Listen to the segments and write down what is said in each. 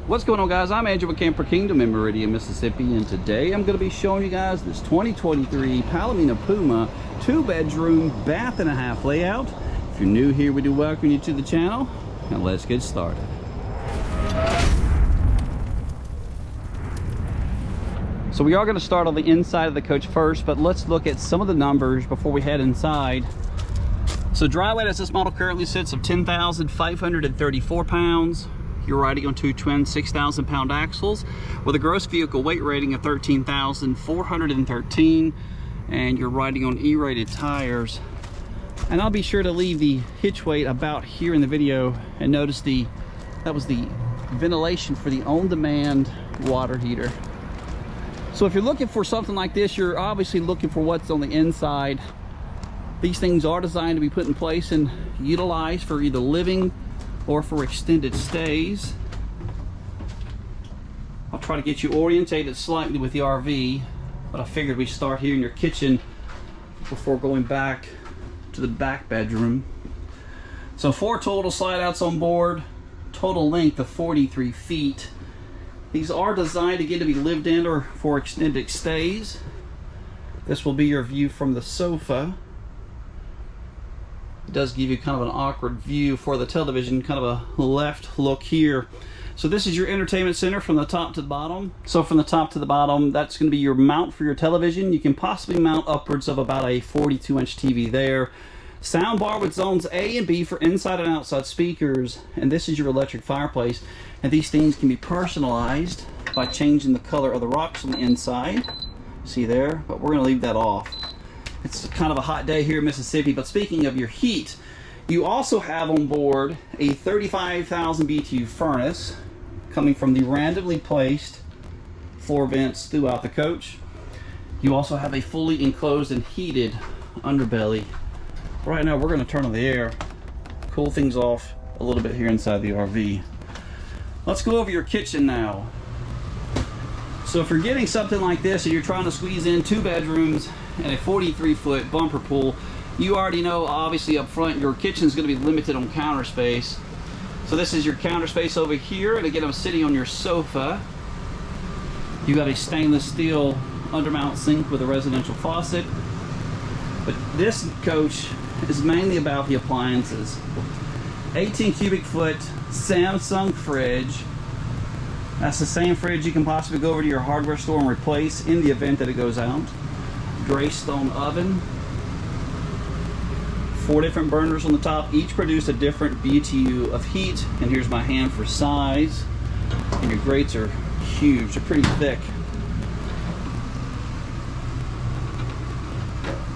What's going on, guys? I'm Andrew with Camper Kingdom in Meridian, Mississippi, and today I'm going to be showing you guys this 2023 Palomino Puma 2-bedroom bath and a half layout. If you're new here, we do welcome you to the channel, and let's get started. So we are going to start on the inside of the coach first, but let's look at some of the numbers before we head inside. So dry weight as this model currently sits of 10,534 pounds. You're riding on two twin 6,000 pound axles with a gross vehicle weight rating of 13,413, and you're riding on E-rated tires. And I'll be sure to leave the hitch weight about here in the video, and notice that was the ventilation for the on-demand water heater. So if you're looking for something like this, you're obviously looking for what's on the inside. These things are designed to be put in place and utilized for either living or for extended stays. I'll try to get you orientated slightly with the RV, but I figured we'd start here in your kitchen before going back to the back bedroom. So 4 total slide outs on board, total length of 43 feet. These are designed again to be lived in or for extended stays. This will be your view from the sofa. It does give you kind of an awkward view for the television, kind of a left look here. So this is your entertainment center from the top to the bottom. So from the top to the bottom, that's going to be your mount for your television. You can possibly mount upwards of about a 42-inch TV there. Sound bar with zones A and B for inside and outside speakers. And this is your electric fireplace. And these things can be personalized by changing the color of the rocks on the inside. See there? But we're going to leave that off. It's kind of a hot day here in Mississippi, but speaking of your heat, you also have on board a 35,000 BTU furnace coming from the randomly placed floor vents throughout the coach. You also have a fully enclosed and heated underbelly. Right now we're going to turn on the air, cool things off a little bit here inside the RV. Let's go over your kitchen now. So if you're getting something like this and you're trying to squeeze in 2 bedrooms and a 43-foot bumper pool, you already know obviously up front your kitchen is going to be limited on counter space. So this is your counter space over here, and again I'm sitting on your sofa. You got a stainless steel undermount sink with a residential faucet. But this coach is mainly about the appliances. 18 cubic foot Samsung fridge. That's the same fridge you can possibly go over to your hardware store and replace in the event that it goes out. Gray stone oven. 4 different burners on the top, each produce a different BTU of heat. And here's my hand for size. And your grates are huge, they're pretty thick.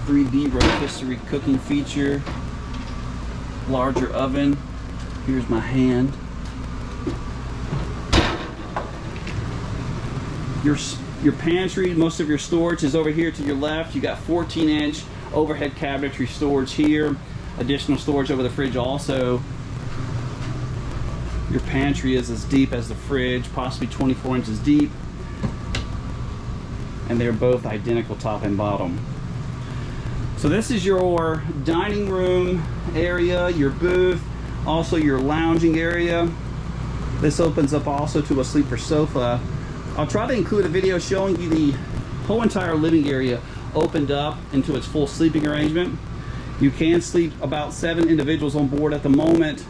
3D rotisserie cooking feature. Larger oven. Here's my hand. Your pantry, most of your storage is over here to your left. You got 14-inch overhead cabinetry storage here. Additional storage over the fridge also. Your pantry is as deep as the fridge, possibly 24 inches deep. And they're both identical top and bottom. So this is your dining room area, your booth, also your lounging area. This opens up also to a sleeper sofa. I'll try to include a video showing you the whole entire living area opened up into its full sleeping arrangement. You can sleep about 7 individuals on board at the moment,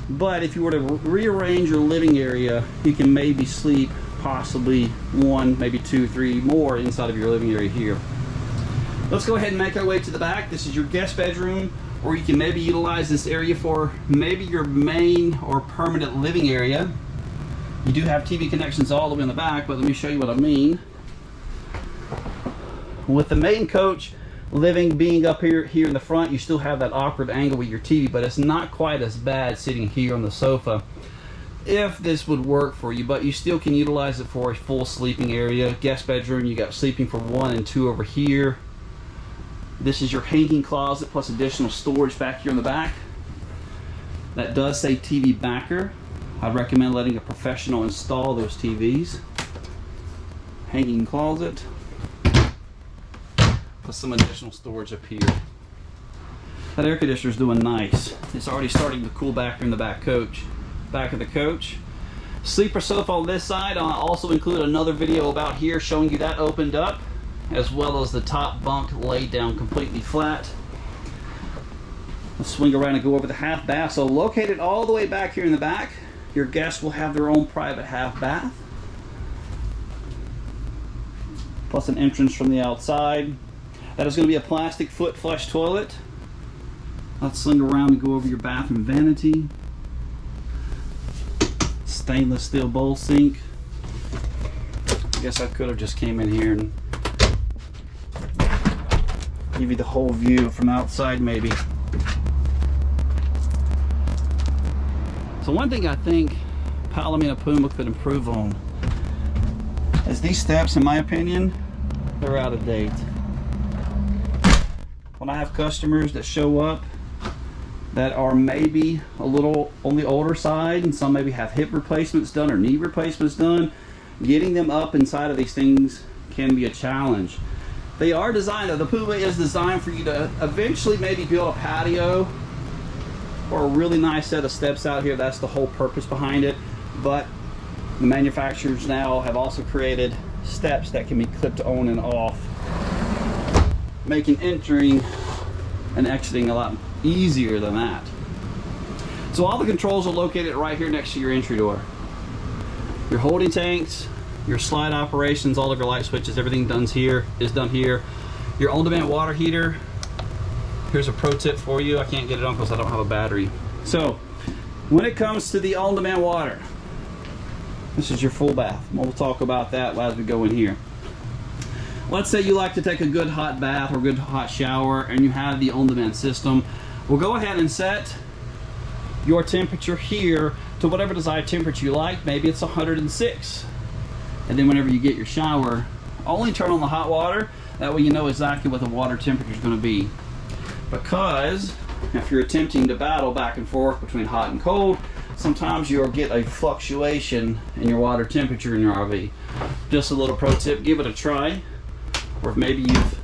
but if you were to rearrange your living area, you can maybe sleep possibly 1, maybe 2, 3 more inside of your living area here. Let's go ahead and make our way to the back. This is your guest bedroom, or you can maybe utilize this area for maybe your main or permanent living area. You do have TV connections all the way in the back, but let me show you what I mean. With the main coach being up here in the front, you still have that awkward angle with your TV, but it's not quite as bad sitting here on the sofa if this would work for you, but you still can utilize it for a full sleeping area. Guest bedroom, you got sleeping for 1 and 2 over here. This is your hanging closet plus additional storage back here in the back. That does say TV backer. I'd recommend letting a professional install those TVs. Hanging closet. Plus some additional storage up here. That air conditioner is doing nice. It's already starting to cool back here in the back of the coach. Sleeper sofa on this side. I'll also include another video about here showing you that opened up, as well as the top bunk laid down completely flat. Let's swing around and go over the half bath. So located all the way back here in the back, your guests will have their own private half bath, plus an entrance from the outside. That is going to be a plastic foot flush toilet. Let's swing around and go over your bathroom vanity. Stainless steel bowl sink. I guess I could have just came in here and give you the whole view from outside maybe. So one thing I think Palomino Puma could improve on is these steps, in my opinion, they're out of date. When I have customers that show up that are maybe a little on the older side, and some maybe have hip replacements done or knee replacements done, getting them up inside of these things can be a challenge. They are designed, the Puma is designed for you to eventually maybe build a patio or a really nice set of steps out here. That's the whole purpose behind it. But the manufacturers now have also created steps that can be clipped on and off, making entering and exiting a lot easier than that. So all the controls are located right here next to your entry door. Your holding tanks, your slide operations, all of your light switches, everything is done here. Your on-demand water heater. Here's a pro tip for you. I can't get it on because I don't have a battery. So when it comes to the on-demand water, this is your full bath. We'll talk about that as we go in here. Let's say you like to take a good hot bath or good hot shower and you have the on-demand system. We'll go ahead and set your temperature here to whatever desired temperature you like. Maybe it's 106. And then whenever you get your shower, only turn on the hot water. That way you know exactly what the water temperature is going to be. Because if you're attempting to battle back and forth between hot and cold, sometimes you'll get a fluctuation in your water temperature in your RV. Just a little pro tip, give it a try. Or if maybe you've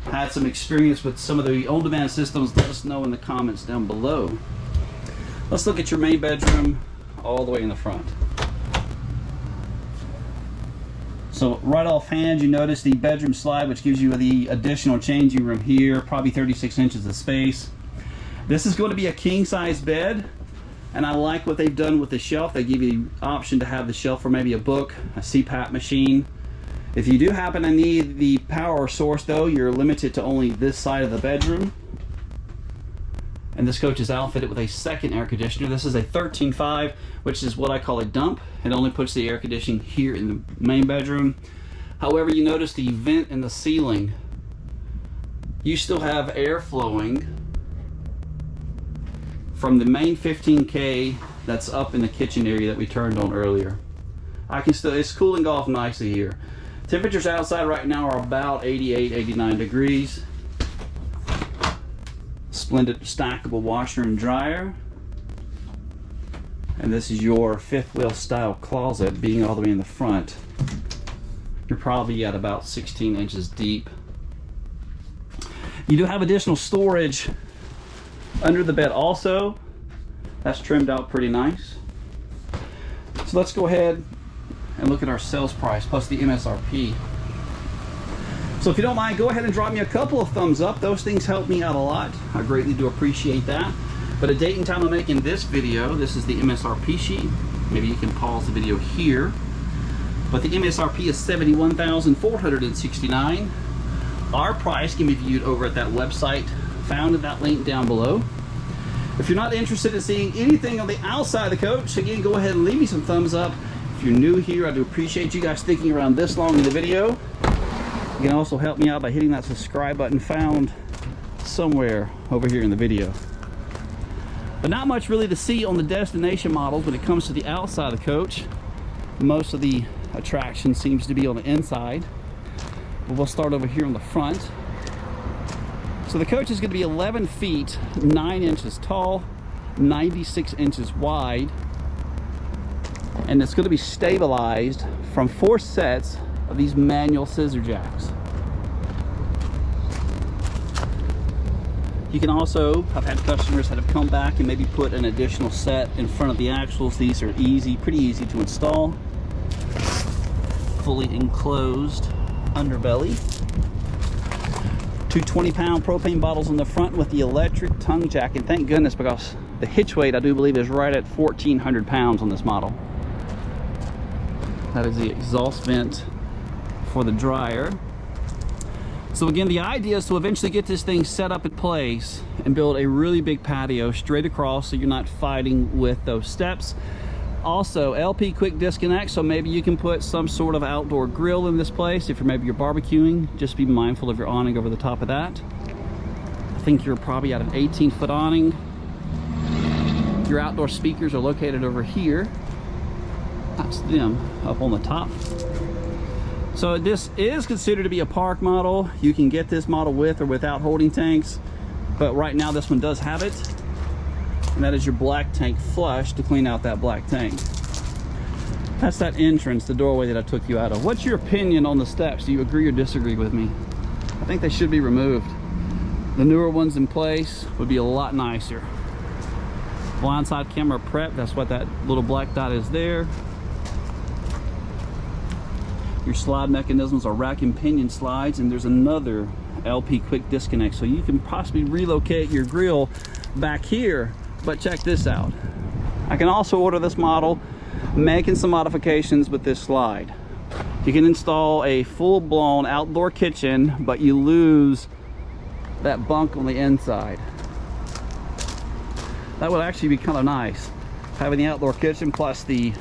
had some experience with some of the on-demand systems, let us know in the comments down below. Let's look at your main bedroom all the way in the front. So right offhand, you notice the bedroom slide, which gives you the additional changing room here, probably 36 inches of space. This is going to be a king-size bed, and I like what they've done with the shelf. They give you the option to have the shelf for maybe a book, a CPAP machine. If you do happen to need the power source though, you're limited to only this side of the bedroom. And this coach is outfitted with a second air conditioner. This is a 13.5, which is what I call a dump. It only puts the air conditioning here in the main bedroom. However, you notice the vent in the ceiling. You still have air flowing from the main 15K that's up in the kitchen area that we turned on earlier. It's cooling off nicely here. Temperatures outside right now are about 88, 89 degrees. Splendid stackable washer and dryer. And this is your fifth wheel style closet, being all the way in the front. You're probably at about 16 inches deep. You do have additional storage under the bed also. That's trimmed out pretty nice. So let's go ahead and look at our sales price plus the MSRP. So if you don't mind, go ahead and drop me a couple of thumbs up. Those things help me out a lot. I greatly do appreciate that. But a date and time of making this video, this is the MSRP sheet. Maybe you can pause the video here. But the MSRP is $71,469. Our price can be viewed over at that website found in that link down below. If you're not interested in seeing anything on the outside of the coach, again, go ahead and leave me some thumbs up. If you're new here, I do appreciate you guys sticking around this long in the video. You can also help me out by hitting that subscribe button found somewhere over here in the video. But not much really to see on the destination models when it comes to the outside of the coach. Most of the attraction seems to be on the inside. But we'll start over here on the front. So the coach is going to be 11 feet 9 inches tall, 96 inches wide, and it's going to be stabilized from 4 sets of these manual scissor jacks. You can also, I've had customers that have come back and maybe put an additional set in front of the axles. These are easy, pretty easy to install. Fully enclosed underbelly. 2 20-pound propane bottles on the front with the electric tongue jack, and thank goodness, because the hitch weight, I do believe, is right at 1,400 pounds on this model. That is the exhaust vent for the dryer. So again, the idea is to eventually get this thing set up in place and build a really big patio straight across so you're not fighting with those steps. Also, LP quick disconnect, so maybe you can put some sort of outdoor grill in this place. If you're barbecuing, just be mindful of your awning over the top of that. I think you're probably at an 18-foot awning. Your outdoor speakers are located over here. That's them up on the top. So this is considered to be a park model. You can get this model with or without holding tanks, but right now this one does have it. And that is your black tank flush to clean out that black tank. That's that entrance, the doorway that I took you out of. What's your opinion on the steps? Do you agree or disagree with me? I think they should be removed. The newer ones in place would be a lot nicer. Blindside camera prep, that's what that little black dot is there. Your slide mechanisms are rack and pinion slides, and there's another LP quick disconnect, so you can possibly relocate your grill back here. But check this out, I can also order this model making some modifications with this slide. You can install a full-blown outdoor kitchen, but you lose that bunk on the inside. That would actually be kind of nice, having the outdoor kitchen plus the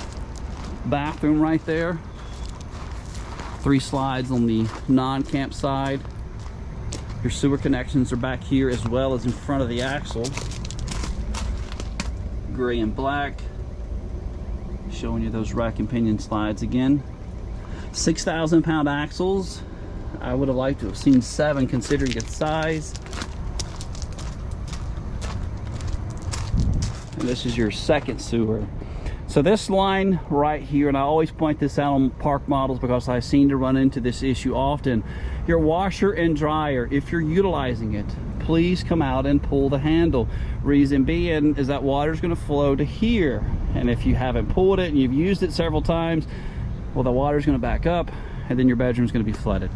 bathroom right there. 3 slides on the non-camp side. Your sewer connections are back here as well as in front of the axle. Gray and black. Showing you those rack and pinion slides again. 6,000 pound axles. I would have liked to have seen 7 considering its size. And this is your second sewer. So this line right here, and I always point this out on park models because I seem to run into this issue often. Your washer and dryer, if you're utilizing it, please come out and pull the handle. Reason being is that water is going to flow to here. And if you haven't pulled it and you've used it several times, well, the water is going to back up and then your bedroom is going to be flooded.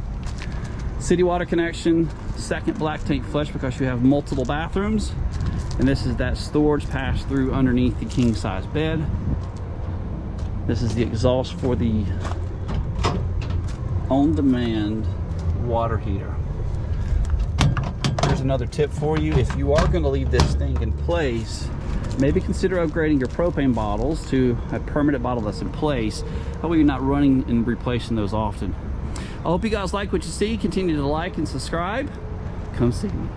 City water connection, second black tank flush because you have multiple bathrooms. And this is that storage pass through underneath the king size bed. This is the exhaust for the on-demand water heater. Here's another tip for you. If you are going to leave this thing in place, maybe consider upgrading your propane bottles to a permanent bottle that's in place. That way you're not running and replacing those often. I hope you guys like what you see. Continue to like and subscribe. Come see me.